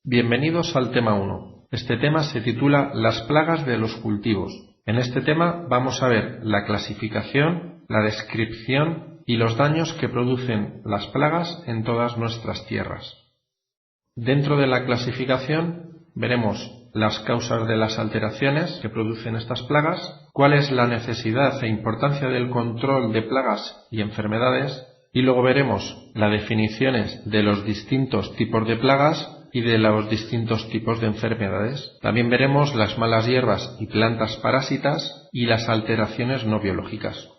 Bienvenidos al tema 1. Este tema se titula Las plagas de los cultivos. En este tema vamos a ver la clasificación, la descripción y los daños que producen las plagas en todas nuestras tierras. Dentro de la clasificación veremos las causas de las alteraciones que producen estas plagas, cuál es la necesidad e importancia del control de plagas y enfermedades, y luego veremos las definiciones de los distintos tipos de plagas y de los distintos tipos de enfermedades. También veremos las malas hierbas y plantas parásitas y las alteraciones no biológicas.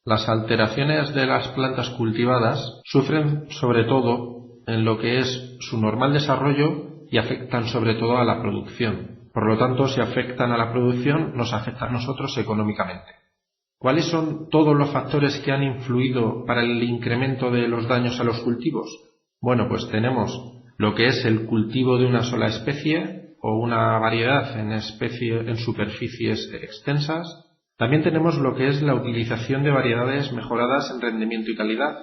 Las alteraciones de las plantas cultivadas sufren sobre todo en lo que es su normal desarrollo y afectan sobre todo a la producción. Por lo tanto, si afectan a la producción, nos afectan a nosotros económicamente. ¿Cuáles son todos los factores que han influido para el incremento de los daños a los cultivos? Bueno, pues tenemos lo que es el cultivo de una sola especie o una variedad en superficies extensas. También tenemos lo que es la utilización de variedades mejoradas en rendimiento y calidad.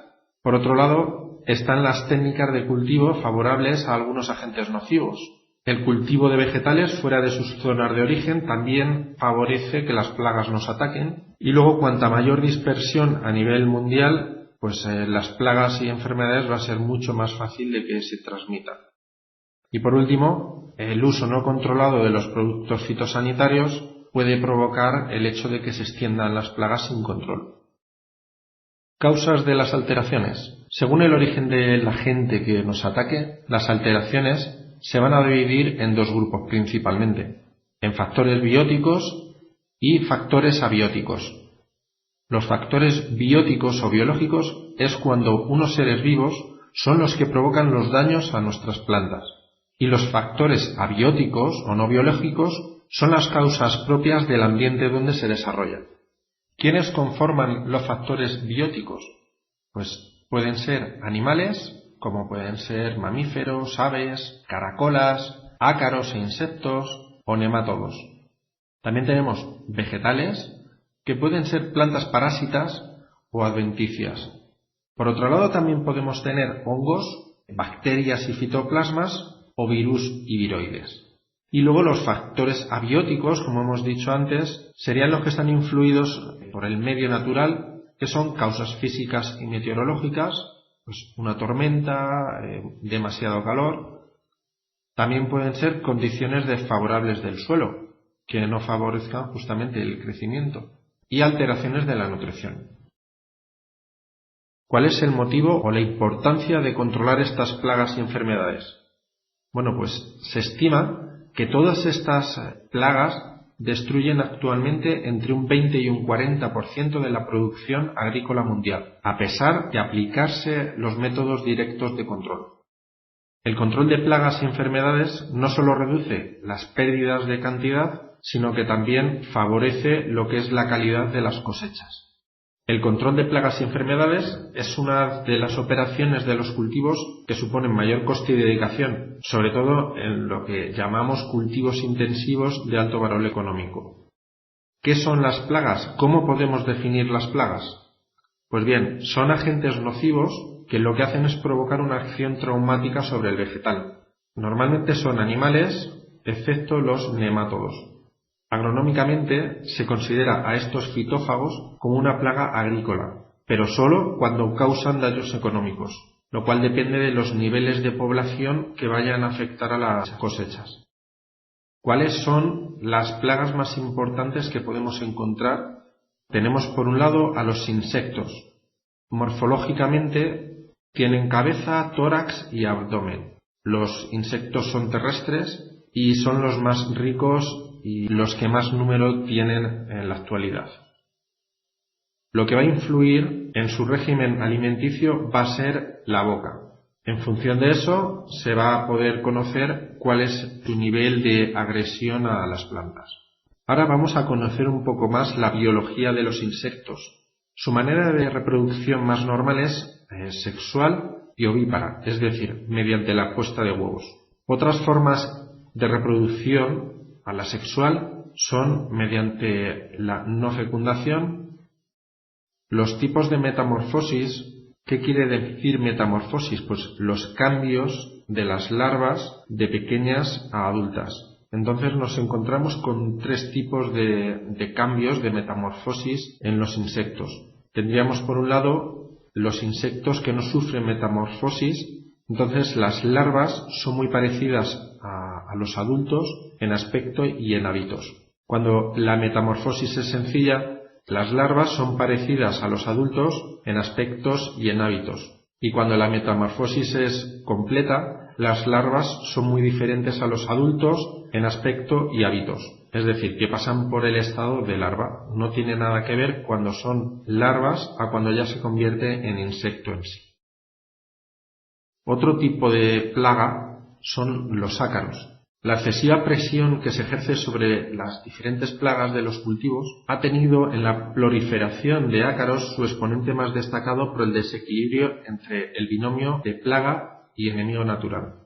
Por otro lado, están las técnicas de cultivo favorables a algunos agentes nocivos. El cultivo de vegetales fuera de sus zonas de origen también favorece que las plagas nos ataquen. Y luego, cuanta mayor dispersión a nivel mundial, pues las plagas y enfermedades va a ser mucho más fácil de que se transmitan. Y por último, el uso no controlado de los productos fitosanitarios puede provocar el hecho de que se extiendan las plagas sin control. Causas de las alteraciones. Según el origen del agente que nos ataque, las alteraciones se van a dividir en dos grupos principalmente, en factores bióticos y factores abióticos. Los factores bióticos o biológicos es cuando unos seres vivos son los que provocan los daños a nuestras plantas, y los factores abióticos o no biológicos son las causas propias del ambiente donde se desarrollan. ¿Quiénes conforman los factores bióticos? Pues pueden ser animales, como pueden ser mamíferos, aves, caracolas, ácaros e insectos o nemátodos. También tenemos vegetales, que pueden ser plantas parásitas o adventicias. Por otro lado, también podemos tener hongos, bacterias y fitoplasmas o virus y viroides. Y luego los factores abióticos, como hemos dicho antes, serían los que están influidos por el medio natural, que son causas físicas y meteorológicas, pues una tormenta, demasiado calor. También pueden ser condiciones desfavorables del suelo, que no favorezcan justamente el crecimiento, y alteraciones de la nutrición. ¿Cuál es el motivo o la importancia de controlar estas plagas y enfermedades? Bueno, pues se estima que todas estas plagas destruyen actualmente entre un 20 y un 40% de la producción agrícola mundial, a pesar de aplicarse los métodos directos de control. El control de plagas y enfermedades no solo reduce las pérdidas de cantidad, sino que también favorece lo que es la calidad de las cosechas. El control de plagas y enfermedades es una de las operaciones de los cultivos que suponen mayor coste y dedicación, sobre todo en lo que llamamos cultivos intensivos de alto valor económico. ¿Qué son las plagas? ¿Cómo podemos definir las plagas? Pues bien, son agentes nocivos que lo que hacen es provocar una acción traumática sobre el vegetal. Normalmente son animales, excepto los nemátodos. Agronómicamente se considera a estos fitófagos como una plaga agrícola, pero solo cuando causan daños económicos, lo cual depende de los niveles de población que vayan a afectar a las cosechas. ¿Cuáles son las plagas más importantes que podemos encontrar? Tenemos por un lado a los insectos. Morfológicamente tienen cabeza, tórax y abdomen. Los insectos son terrestres y son los más ricos y los que más número tienen en la actualidad. Lo que va a influir en su régimen alimenticio va a ser la boca. En función de eso se va a poder conocer cuál es su nivel de agresión a las plantas. Ahora vamos a conocer un poco más la biología de los insectos. Su manera de reproducción más normal es sexual y ovípara, es decir, mediante la puesta de huevos. Otras formas de reproducción a la sexual son mediante la no fecundación. Los tipos de metamorfosis, ¿qué quiere decir metamorfosis? Pues los cambios de las larvas de pequeñas a adultas. Entonces nos encontramos con tres tipos de cambios, de metamorfosis en los insectos. Tendríamos por un lado los insectos que no sufren metamorfosis. Entonces las larvas son muy parecidas a los adultos en aspecto y en hábitos. Cuando la metamorfosis es sencilla, las larvas son parecidas a los adultos en aspectos y en hábitos. Y cuando la metamorfosis es completa, las larvas son muy diferentes a los adultos en aspecto y hábitos. Es decir, que pasan por el estado de larva. No tiene nada que ver cuando son larvas a cuando ya se convierte en insecto en sí. Otro tipo de plaga son los ácaros. La excesiva presión que se ejerce sobre las diferentes plagas de los cultivos ha tenido en la proliferación de ácaros su exponente más destacado por el desequilibrio entre el binomio de plaga y enemigo natural.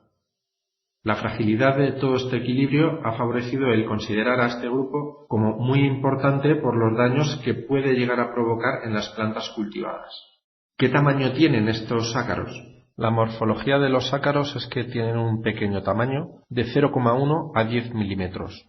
La fragilidad de todo este equilibrio ha favorecido el considerar a este grupo como muy importante por los daños que puede llegar a provocar en las plantas cultivadas. ¿Qué tamaño tienen estos ácaros? La morfología de los ácaros es que tienen un pequeño tamaño, de 0,1 a 10 milímetros.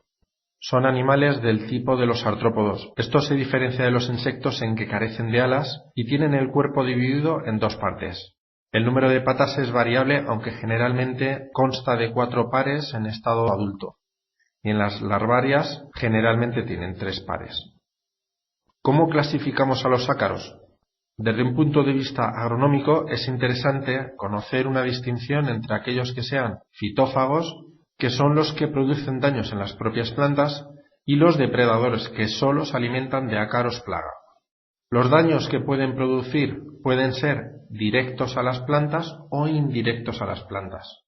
Son animales del tipo de los artrópodos. Esto se diferencia de los insectos en que carecen de alas y tienen el cuerpo dividido en dos partes. El número de patas es variable, aunque generalmente consta de 4 pares en estado adulto, y en las larvarias generalmente tienen 3 pares. ¿Cómo clasificamos a los ácaros? Desde un punto de vista agronómico es interesante conocer una distinción entre aquellos que sean fitófagos, que son los que producen daños en las propias plantas, y los depredadores, que solo se alimentan de ácaros plaga. Los daños que pueden producir pueden ser directos a las plantas o indirectos a las plantas.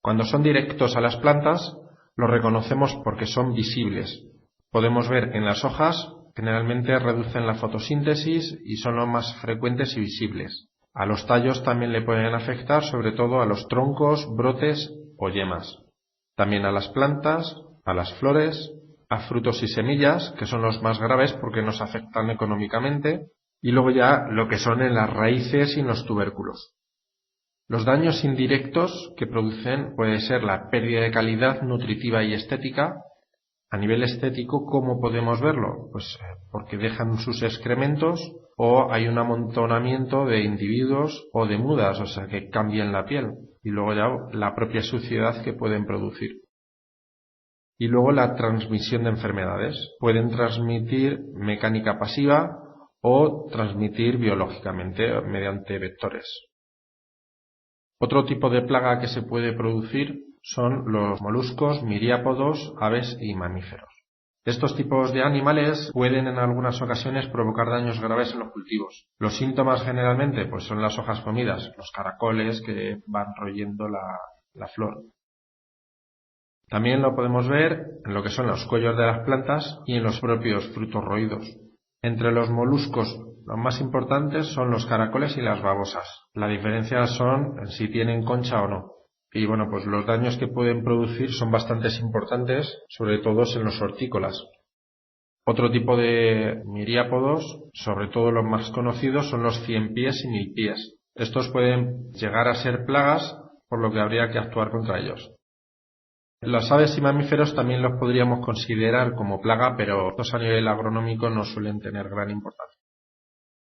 Cuando son directos a las plantas, los reconocemos porque son visibles. Podemos ver en las hojas. Generalmente reducen la fotosíntesis y son los más frecuentes y visibles. A los tallos también le pueden afectar, sobre todo a los troncos, brotes o yemas. También a las plantas, a las flores, a frutos y semillas, que son los más graves porque nos afectan económicamente, y luego ya lo que son en las raíces y en los tubérculos. Los daños indirectos que producen puede ser la pérdida de calidad nutritiva y estética. A nivel estético, ¿cómo podemos verlo? Pues porque dejan sus excrementos o hay un amontonamiento de individuos o de mudas, o sea que cambian la piel, y luego ya la propia suciedad que pueden producir. Y luego la transmisión de enfermedades. Pueden transmitir mecánica pasiva o transmitir biológicamente mediante vectores. Otro tipo de plaga que se puede producir son los moluscos, miriápodos, aves y mamíferos. Estos tipos de animales pueden en algunas ocasiones provocar daños graves en los cultivos. Los síntomas generalmente pues son las hojas comidas, los caracoles que van royendo la flor. También lo podemos ver en lo que son los cuellos de las plantas y en los propios frutos roídos. Entre los moluscos, los más importantes son los caracoles y las babosas. La diferencia son en si tienen concha o no. Y bueno, pues los daños que pueden producir son bastante importantes, sobre todo en los hortícolas. Otro tipo de miriápodos, sobre todo los más conocidos, son los ciempiés y milpiés. Estos pueden llegar a ser plagas, por lo que habría que actuar contra ellos. Las aves y mamíferos también los podríamos considerar como plaga, pero estos a nivel agronómico no suelen tener gran importancia.